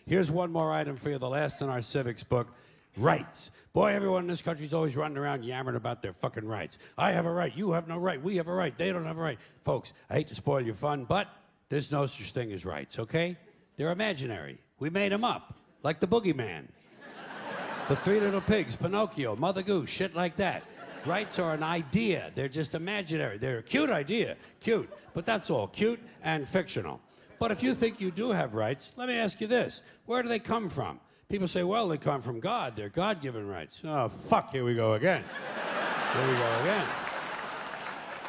Here's one more item for you, the last in our civics book. Rights. Boy, everyone in this country's always running around yammering about their fucking rights. I have a right, you have no right, we have a right, they don't have a right. Folks, I hate to spoil your fun, but there's no such thing as rights, okay? They're imaginary. We made them up, like the boogeyman. The Three Little Pigs, Pinocchio, Mother Goose, shit like that. Rights are an idea. They're just imaginary. They're a cute idea, cute, but that's all, cute and fictional. But if you think you do have rights, let me ask you this. Where do they come from? People say, well, they come from God. They're God-given rights. Oh, fuck, here we go again. Here we go again.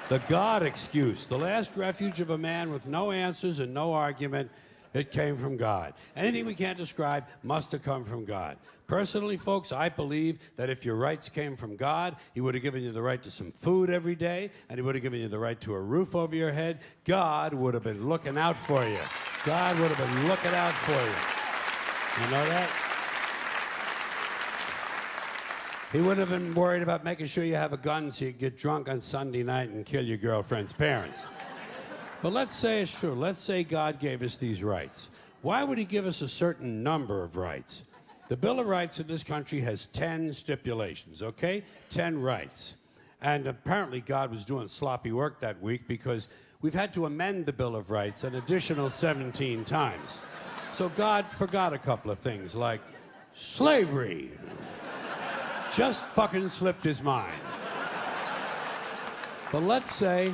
The God excuse, the last refuge of a man with no answers and no argument. It came from God. Anything we can't describe must have come from God. Personally, folks, I believe that if your rights came from God, he would have given you the right to some food every day, and he would have given you the right to a roof over your head. God would have been looking out for you. God would have been looking out for you. You know that? He wouldn't have been worried about making sure you have a gun so you can get drunk on Sunday night and kill your girlfriend's parents. But let's say it's true. Let's say God gave us these rights. Why would he give us a certain number of rights? The Bill of Rights in this country has 10 stipulations, okay? 10 rights. And apparently God was doing sloppy work that week because we've had to amend the Bill of Rights an additional 17 times. So God forgot a couple of things like slavery. Just fucking slipped his mind. But let's say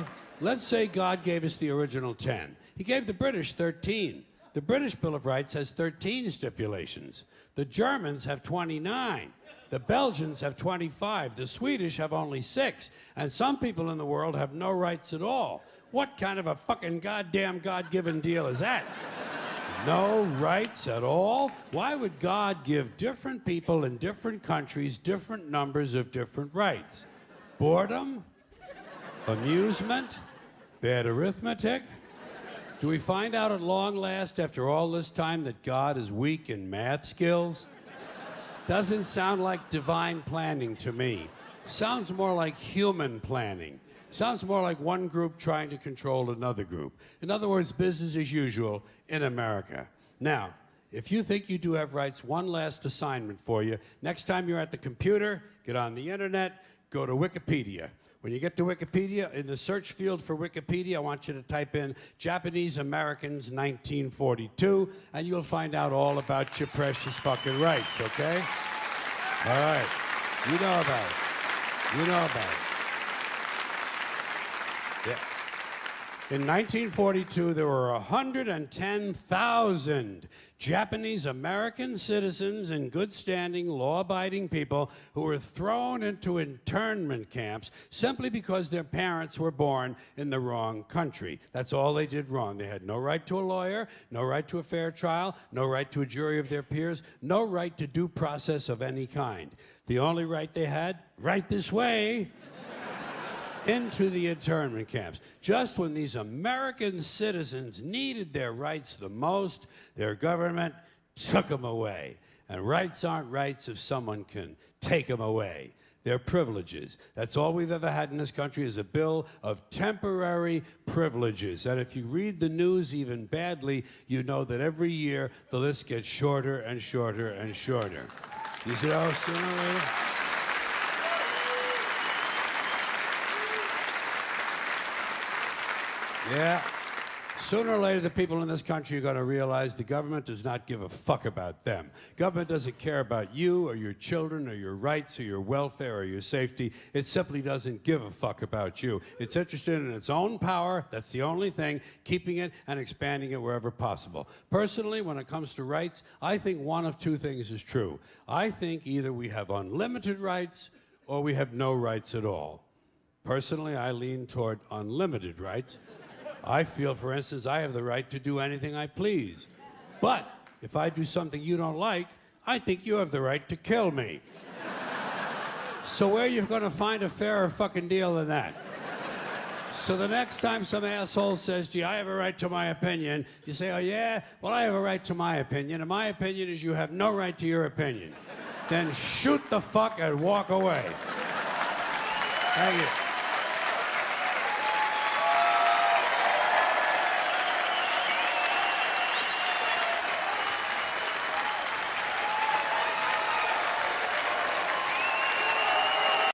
God gave us the original 10. He gave the British 13. The British Bill of Rights has 13 stipulations. The Germans have 29. The Belgians have 25. The Swedish have only 6. And some people in the world have no rights at all. What kind of a fucking goddamn God-given deal is that? No rights at all? Why would God give different people in different countries different numbers of different rights? Boredom? Amusement? Bad arithmetic? Do we find out at long last, after all this time, that God is weak in math skills? Doesn't sound like divine planning to me. Sounds more like human planning. Sounds more like one group trying to control another group. In other words, business as usual in America. Now, if you think you do have rights, one last assignment for you. Next time you're at the computer, get on the internet, go to Wikipedia. When you get to Wikipedia, in the search field for Wikipedia, I want you to type in Japanese Americans 1942, and you'll find out all about your precious fucking rights, okay? All right. You know about it. You know about it. Yeah. In 1942, there were 110,000 Japanese American citizens in good standing, law-abiding people who were thrown into internment camps simply because their parents were born in the wrong country. That's all they did wrong. They had no right to a lawyer, no right to a fair trial, no right to a jury of their peers, no right to due process of any kind. The only right they had, right this way, into the internment camps. Just when these American citizens needed their rights the most, their government took them away. And rights aren't rights if someone can take them away. They're privileges. That's all we've ever had in this country is a bill of temporary privileges. And if you read the news even badly, you know that every year the list gets shorter and shorter and shorter. You see how sooner or later? Yeah. Sooner or later, the people in this country are going to realize the government does not give a fuck about them. Government doesn't care about you or your children or your rights or your welfare or your safety. It simply doesn't give a fuck about you. It's interested in its own power. That's the only thing, keeping it and expanding it wherever possible. Personally, when it comes to rights, I think one of two things is true. I think either we have unlimited rights or we have no rights at all. Personally, I lean toward unlimited rights. I feel, for instance, I have the right to do anything I please. But if I do something you don't like, I think you have the right to kill me. So where are you going to find a fairer fucking deal than that? So the next time some asshole says, gee, I have a right to my opinion, you say, oh yeah? Well, I have a right to my opinion, and my opinion is you have no right to your opinion. Then shoot the fuck and walk away. Thank you.